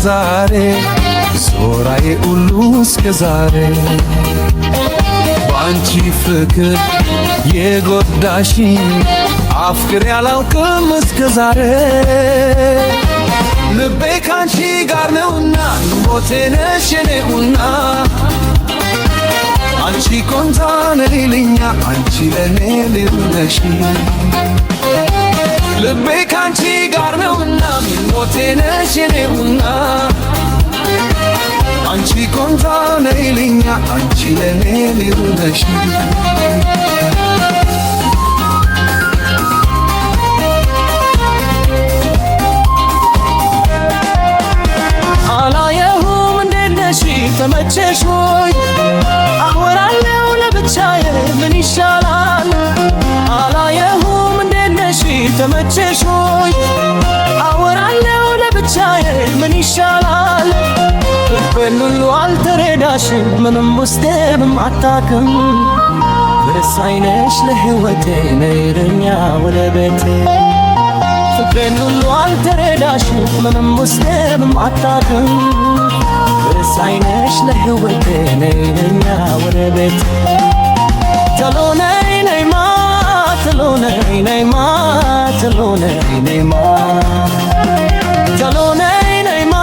ዛሬ ዞራዬ ሁሉ እስከ ዛሬ ባንቺ ፍቅር የጎዳሽኝ አፍቅሬ አላውቅም እስከ ዛሬ ልቤ ካንቺ ጋር ነውና ሞቴ ነሽ የኔውና አንቺ ኮንታ ነሊልኛ አንቺ ለኔ ልነሽ ልቤ ካንቺ ጋር ነውና ሞቴ ነሽ የኔውና አንቺ ኮንታ ነሊልኛ አንቺ ለኔ ልነሽ አላየሁም እንዴት ነሽ ተመቸሽ ሆይ አወራለሁ ለብቻዬ ምን ይሻላል አላየሁም እንዴት ነሽ ተመቸሽ ሆይ አወራለሁ ለብቻዬ ምን ይሻላል ልቤን ሁሉ አልተረዳሽም ምንም ውስጤም አታውቅም ወሳኝ ነሽ ለሕይወቴ ነይልኛ ወደ ቤቴ ፍቅሬን ሁሉ አልተረዳሽም ምንም ውስጤም አታውቅም ወሳኝ ነሽ ለሕይወቴ ነይልኛ ወደ ቤቴ ቶሎ ነይ ነይማ ቶሎ ነይ ነይማ ቶሎ ነይ ነይማ ቶሎ ነይ ነይማ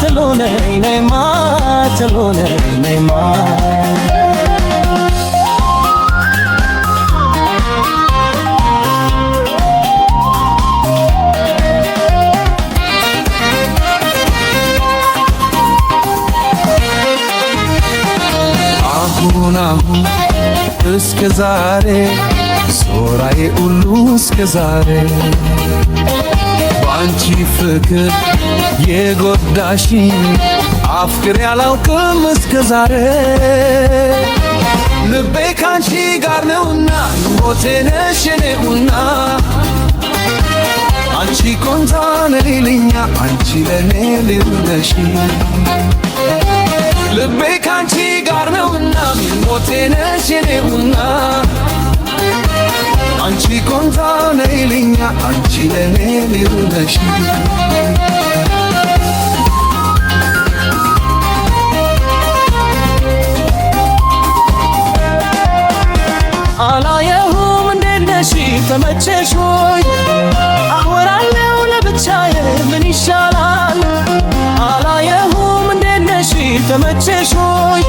ቶሎ ነይ ነይማ ቶሎ ነይ ነይማ አሁን እስከ ዛሬ ዞራዬ ሁሉ እስከ ዛሬ ባንቺ ፍቅር የጎዳሽኝ አፍቅሬ አላውቅም እስከ ዛሬ ልቤ ካንቺ ጋር ነውና ሞቴ ነሽ የኔውና አንቺ ኮንታ ነሊልኛ አንቺ ለኔ ልነሽ ልቤ ካንቺ ጋር ነውና ሞቴ ነሽ የኔውና አንቺ ኮንታ ነይልኛ አንቺ ለኔ ልነሽ አላየሁም እንዴት ነሽ ተመቸሽ ሆይ አወራለሁ ለብቻዬ ምን ይሻላል አላየሁም እንዴት ነሽ ተመቸሽ ሆይ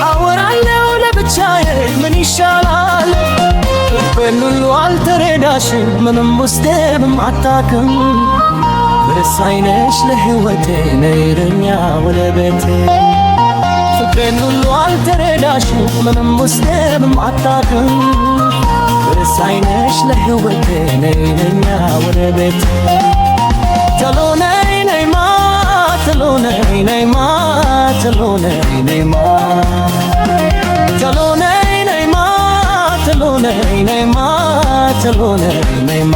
አወራለሁ ለብቻዬ ምን ይሻላል ልቤን ሁሉ አልተረዳሽም ምንም ውስጤም አታውቅም ወሳኝ ነሽ ለሕይወቴ ነይልኛ ወደ ቤቴ ፍቅሬን ሁሉ አልተረዳሽም ምንም ውስጤም አታውቅም ወሳኝ ነሽ ለሕይወቴ ነይልኛ ወደ ቤቴ ቶሎ ነይ ነይማ ቶሎ ነይ ነይማ ቶሎ ነይ ነይማ ቶሎ ነይ ነይማ ቶሎ ነይ ነይማ ቶሎ ነይ ነይማ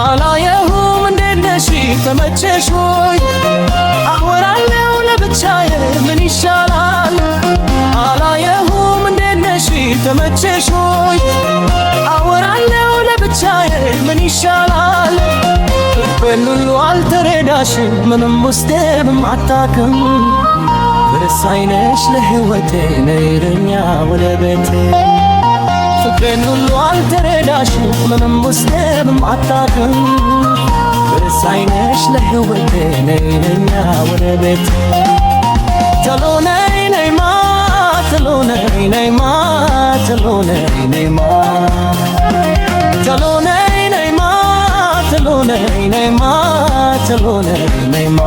አላየሁም እንዴት ነሽ ተመቸሽ ሆይ አወራለሁ ለብቻዬ ምን ይሻላል አላየሁም እንዴት ነሽ ተመቸሽ ሆይ አወራለሁ ለብቻዬ ምን ይሻላል ልቤን ሁሉ አልተረዳሽም ምንም ውስጤም አታውቅም ወሳኝ ነሽ ለሕይወቴ ነይልኛ ወደ ቤቴ ፍቅሬን ሁሉ አልተረዳሽም ምንም ውስጤም አታውቅም ወሳኝ ነሽ ለሕይወቴ ነይልኛ ወደ ቤቴ ቶሎ ነይ ነይማ ቶሎ ነይ ነይማ ቶሎ ነይ ነይማ ቶሎ ነይ ነይማ ቶሎ ነይ ነይማ ቶሎ ነይ ነይማ